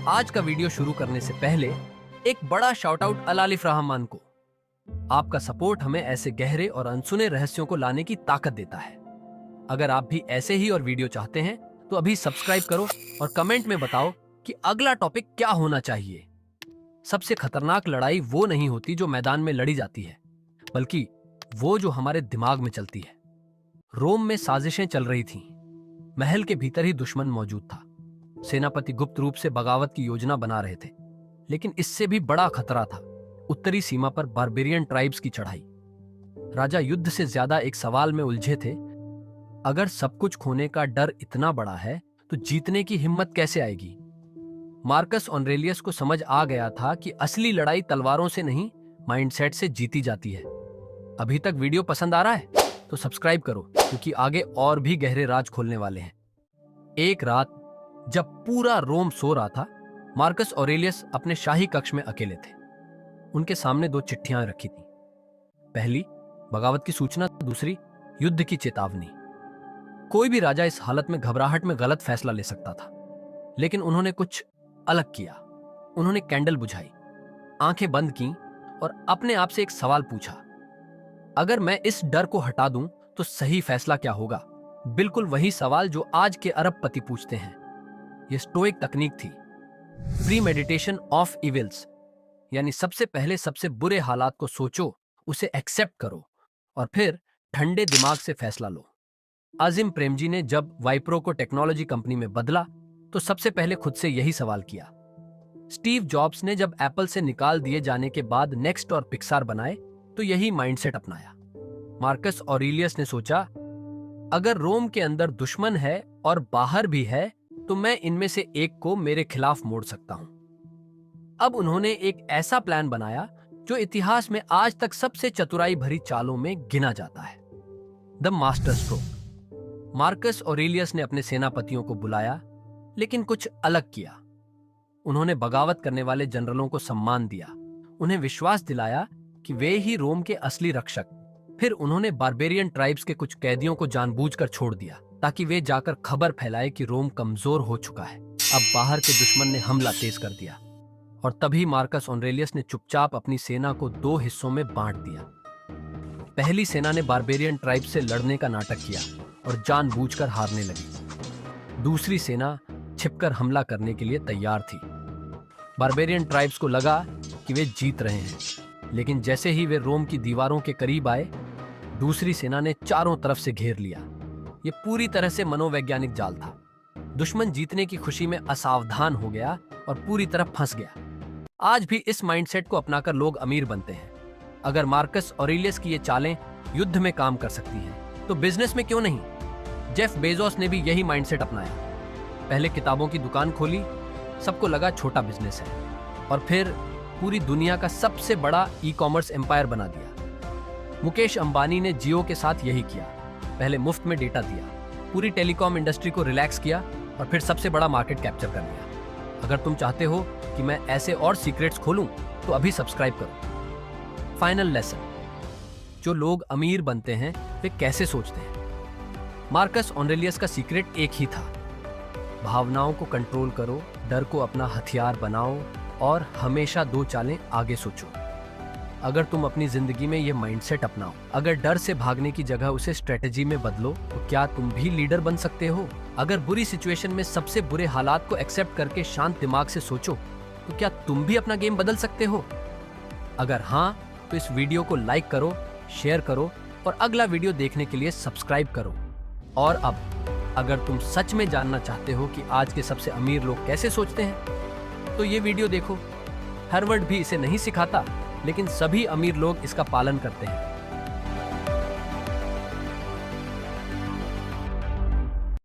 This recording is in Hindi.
आज का वीडियो शुरू करने से पहले एक बड़ा शाउट आउट अलालिफ रहमान को। आपका सपोर्ट हमें ऐसे गहरे और अनसुने रहस्यों को लाने की ताकत देता है। अगर आप भी ऐसे ही और वीडियो चाहते हैं तो अभी सब्सक्राइब करो और कमेंट में बताओ कि अगला टॉपिक क्या होना चाहिए। सबसे खतरनाक लड़ाई वो नहीं होती जो मैदान में लड़ी जाती है, बल्कि वो जो हमारे दिमाग में चलती है। रोम में साजिशें चल रही थीं। महल के भीतर ही दुश्मन मौजूद था। सेनापति गुप्त रूप से बगावत की योजना बना रहे थे, लेकिन इससे भी बड़ा खतरा था उत्तरी सीमा पर बारबेरियन ट्राइब्स की चढ़ाई। राजा युद्ध से ज्यादा एक सवाल में उलझे थे। अगर सब कुछ खोने का डर इतना बड़ा है तो जीतने की हिम्मत कैसे आएगी? मार्कस ऑरेलियस को समझ आ गया था कि असली लड़ाई तलवारों से नहीं, माइंडसेट से जीती जाती है। अभी तक वीडियो पसंद आ रहा है तो सब्सक्राइब करो, क्योंकि आगे और भी गहरे राज खोलने वाले हैं। एक रात जब पूरा रोम सो रहा था, मार्कस ऑरेलियस अपने शाही कक्ष में अकेले थे। उनके सामने दो चिट्ठियां रखी थीं। पहली बगावत की सूचना, दूसरी युद्ध की चेतावनी। कोई भी राजा इस हालत में घबराहट में गलत फैसला ले सकता था, लेकिन उन्होंने कुछ अलग किया। उन्होंने कैंडल बुझाई, आंखें बंद की और अपने आप से एक सवाल पूछा, अगर मैं इस डर को हटा दूं तो सही फैसला क्या होगा? बिल्कुल वही सवाल जो आज के अरबपति पूछते हैं। यह स्टोइक तकनीक थी, प्री मेडिटेशन ऑफ इविल्स, यानी सबसे पहले सबसे बुरे हालात को सोचो, उसे एक्सेप्ट करो और फिर ठंडे दिमाग से फैसला लो। अजिम प्रेमजी ने जब वाइप्रो को टेक्नोलॉजी कंपनी में बदला तो सबसे पहले खुद से यही सवाल किया। स्टीव जॉब्स ने जब एप्पल से निकाल दिए जाने के बाद नेक्स्ट और पिक्सार बनाए तो यही माइंडसेट अपनाया। मार्कस ऑरेलियस ने सोचा, अगर रोम के अंदर दुश्मन है और बाहर भी है तो मैं इनमें से एक को मेरे खिलाफ मोड़ सकता हूं। अब उन्होंने एक ऐसा प्लान बनाया जो इतिहास में आज तक सबसे चतुराई भरी चालों में गिना जाता है, the master stroke. Marcus Aurelius ने अपने सेनापतियों को बुलाया, लेकिन कुछ अलग किया। उन्होंने बगावत करने वाले जनरलों को सम्मान दिया, उन्हें विश्वास दिलाया कि वे ही रोम के असली रक्षक। फिर उन्होंने बारबेरियन ट्राइब्स के कुछ कैदियों को जानबूझकर छोड़ दिया ताकि वे जाकर खबर फैलाए कि रोम कमजोर हो चुका है। अब बाहर के दुश्मन ने हमला तेज कर दिया और तभी मार्कस ऑरेलियस ने चुपचाप अपनी सेना को दो हिस्सों में बांट दिया। पहली सेना ने बारबेरियन ट्राइब से लड़ने का नाटक किया और जानबूझकर हारने लगी। दूसरी सेना छिपकर हमला करने के लिए तैयार थी। बारबेरियन ट्राइब्स को लगा कि वे जीत रहे हैं, लेकिन जैसे ही वे रोम की दीवारों के करीब आए, दूसरी सेना ने चारों तरफ से घेर लिया। यह पूरी तरह से मनोवैज्ञानिक जाल था। दुश्मन जीतने की खुशी में असावधान हो गया और पूरी तरह फंस गया। आज भी इस माइंडसेट को अपनाकर लोग अमीर बनते हैं। अगर मार्कस ऑरेलियस की ये चालें युद्ध में काम कर सकती हैं, तो बिजनेस में क्यों नहीं? जेफ बेजोस ने भी यही माइंडसेट अपनाया। पहले किताबों की दुकान खोली, सबको लगा छोटा बिजनेस है, और फिर पूरी दुनिया का सबसे बड़ा ई-कॉमर्स एम्पायर बना दिया। मुकेश अंबानी ने जियो के साथ यही किया। पहले मुफ्त में डेटा दिया, पूरी टेलीकॉम इंडस्ट्री को रिलैक्स किया और फिर सबसे बड़ा मार्केट कैप्चर कर लिया। अगर तुम चाहते हो कि मैं ऐसे और सीक्रेट्स खोलूं तो अभी सब्सक्राइब करो। फाइनल लेसन, जो लोग अमीर बनते हैं वे कैसे सोचते हैं? मार्कस ऑरेलियस का सीक्रेट एक ही था, भावनाओं को कंट्रोल करो, डर को अपना हथियार बनाओ और हमेशा दो चालें आगे सोचो। अगर तुम अपनी जिंदगी में ये माइंडसेट अपनाओ, अगर डर से भागने की जगह उसे स्ट्रेटेजी में बदलो, तो क्या तुम भी लीडर बन सकते हो? अगर बुरी सिचुएशन में सबसे बुरे हालात को एक्सेप्ट करके शांत दिमाग से सोचो, तो क्या तुम भी अपना गेम बदल सकते हो? अगर हाँ, तो इस वीडियो को लाइक करो, शेयर करो और अगला वीडियो देखने के लिए सब्सक्राइब करो। और अब अगर तुम सच में जानना चाहते हो कि आज के सबसे अमीर लोग कैसे सोचते हैं, तो ये वीडियो देखो। हार्वर्ड भी इसे नहीं सिखाता, लेकिन सभी अमीर लोग इसका पालन करते हैं।